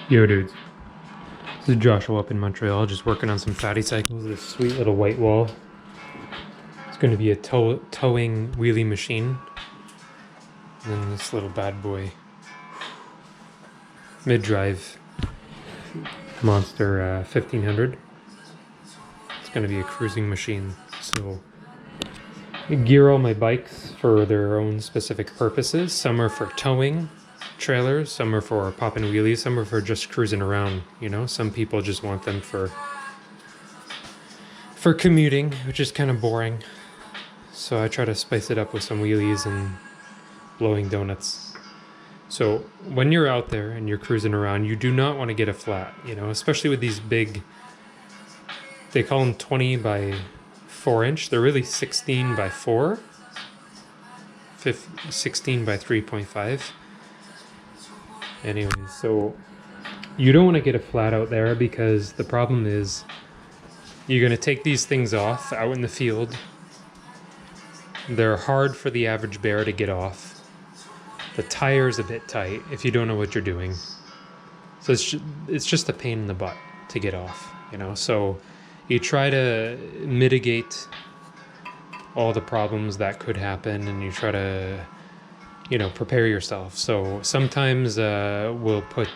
Yo dudes, this is Joshua up in Montreal, just working on some fatty cycles. This sweet little white wall. It's going to be a towing wheelie machine. And then this little bad boy, mid-drive Monster 1500. It's going to be a cruising machine. So I gear all my bikes for their own specific purposes. Some are for towing trailers, some are for popping wheelies, some are for just cruising around, you know. Some people just want them for commuting, which is kind of boring. So I try to spice it up with some wheelies and blowing donuts. So when you're out there and you're cruising around, you do not want to get a flat, you know, especially with these big, they call them 20 by 4 inch. They're really 16 by 4, 16 by 3.5. Anyways, so you don't want to get a flat out there because the problem is you're going to take these things off out in the field. They're hard for the average bear to get off. The tire's a bit tight if you don't know what you're doing. So it's just a pain in the butt to get off, you know. So you try to mitigate all the problems that could happen, and you try to, you know, prepare yourself. So sometimes we'll put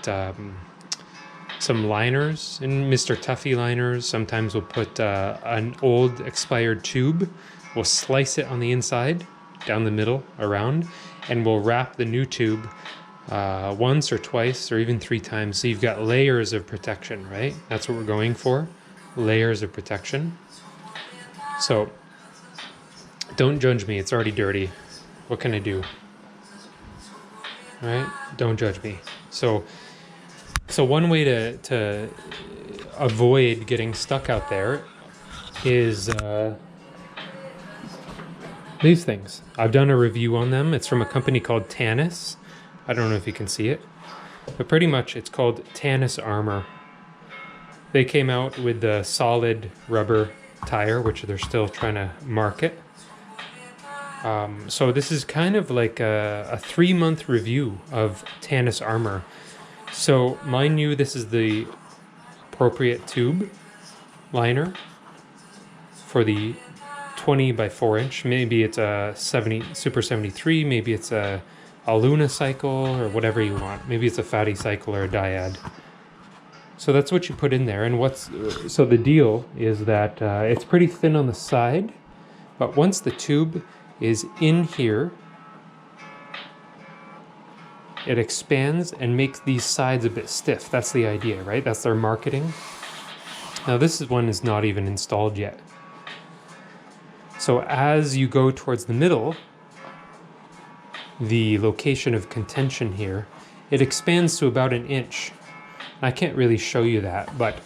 some liners in, Mr. Tuffy liners. Sometimes we'll put an old expired tube. We'll slice it on the inside, down the middle, around, and we'll wrap the new tube once or twice or even 3 times. So you've got layers of protection, right? That's what we're going for, layers of protection. So don't judge me, it's already dirty. What can I do? Right? Don't judge me. So one way to avoid getting stuck out there is these things. I've done a review on them. It's from a company called Tannus. I don't know if you can see it, but pretty much it's called Tannus Armor. They came out with the solid rubber tire, which they're still trying to market. So this is kind of like a 3-month review of Tannus Armor. So mind you, this is the appropriate tube liner for the 20 by 4 inch. Maybe it's a Super 73, maybe it's a Luna cycle or whatever you want. Maybe it's a fatty cycle or a dyad. So that's what you put in there. And so the deal is that it's pretty thin on the side, but once the tube is in here, it expands and makes these sides a bit stiff. That's the idea, right? That's their marketing. Now this one is not even installed yet. So as you go towards the middle, the location of contention here, it expands to about 1 inch. I can't really show you that, but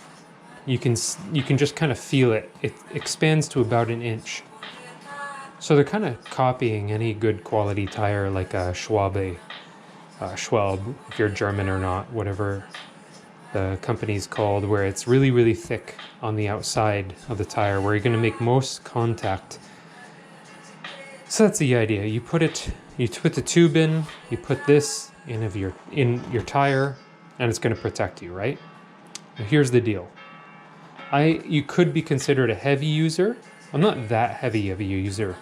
you can just kind of feel it. It expands to about 1 inch. So they're kind of copying any good quality tire like a Schwab, if you're German or not, whatever the company's called, where it's really, really thick on the outside of the tire, where you're going to make most contact. So that's the idea. You put the tube in, you put this in your tire, and it's going to protect you, right? Now here's the deal. You could be considered a heavy user. I'm not that heavy of a user.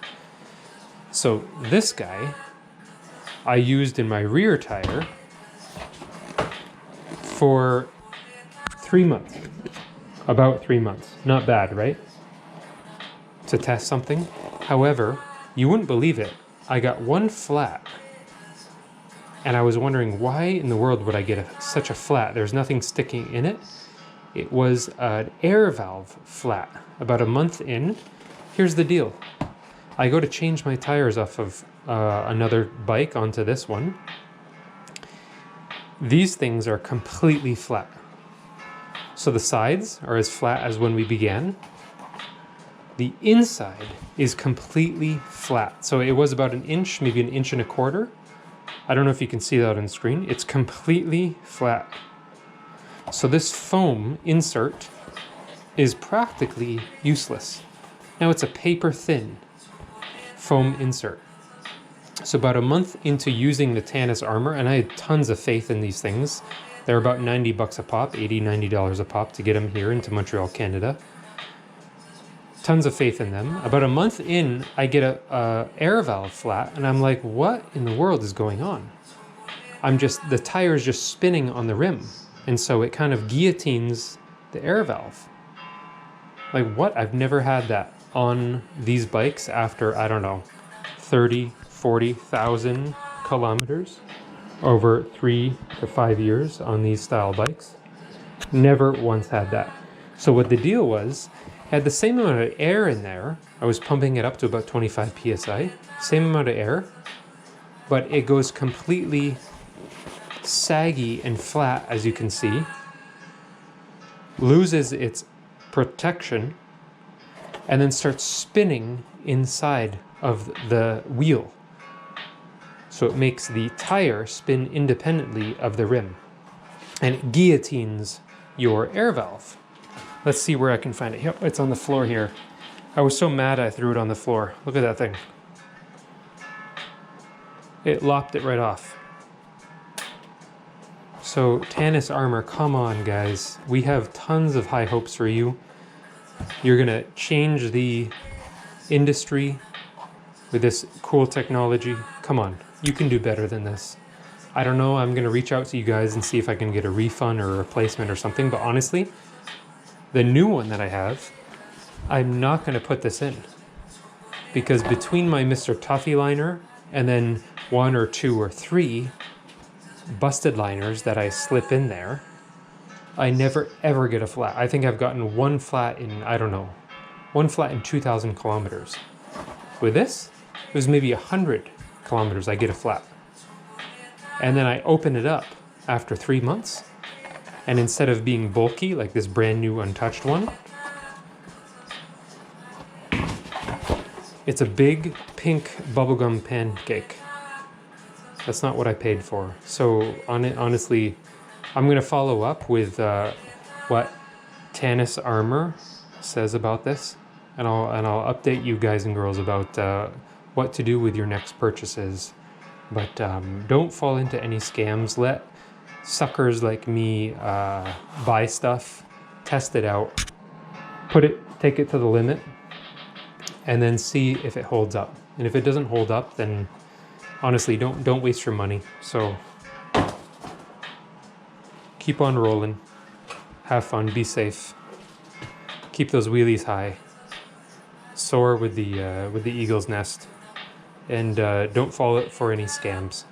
So this guy I used in my rear tire for 3 months. About 3 months. Not bad, right? To test something. However, you wouldn't believe it. I got one flat. And I was wondering, why in the world would I get such a flat? There's nothing sticking in it. It was an air valve flat. About a month in, here's the deal. I go to change my tires off of another bike onto this one. These things are completely flat. So the sides are as flat as when we began. The inside is completely flat. So it was about 1 inch, maybe 1.25 inches. I don't know if you can see that on screen. It's completely flat. So this foam insert is practically useless. Now it's a paper thin foam insert. So about a month into using the Tannus Armor, and I had tons of faith in these things. They're about 90 bucks a pop, $80-90 a pop to get them here into Montreal, Canada. Tons of faith in them. About a month in, I get a air valve flat, and I'm like, what in the world is going on? The tire's just spinning on the rim, and so it kind of guillotines the air valve. Like, what? I've never had that on these bikes after, I don't know, 30, 40,000 kilometers over 3 to 5 years on these style bikes. Never once had that. So what the deal was, had the same amount of air in there. I was pumping it up to about 25 psi, same amount of air, but it goes completely saggy and flat, as you can see, loses its protection, and then starts spinning inside of the wheel. So it makes the tire spin independently of the rim, and it guillotines your air valve. Let's see where I can find it. Yep, it's on the floor here. I was so mad I threw it on the floor. Look at that thing. It lopped it right off. So Tannus Armor, come on guys. We have tons of high hopes for you. You're gonna change the industry with this cool technology. Come on, you can do better than this. I don't know, I'm gonna reach out to you guys and see if I can get a refund or a replacement or something, but honestly, the new one that I have, I'm not gonna put this in. Because between my Mr. Tuffy liner and then 1 or 2 or 3 busted liners that I slip in there, I never ever get a flat. I think I've gotten 1 flat in, I don't know, 1 flat in 2,000 kilometers. With this, it was maybe 100 kilometers I get a flat. And then I open it up after 3 months, and instead of being bulky like this brand new untouched one, it's a big pink bubblegum pancake. That's not what I paid for. So honestly, I'm gonna follow up with what Tannus Armor says about this, and I'll update you guys and girls about what to do with your next purchases. But don't fall into any scams. Let suckers like me buy stuff, test it out, take it to the limit, and then see if it holds up. And if it doesn't hold up, then honestly, don't waste your money. So keep on rolling, have fun, be safe, keep those wheelies high, soar with the eagle's nest, and don't fall for any scams.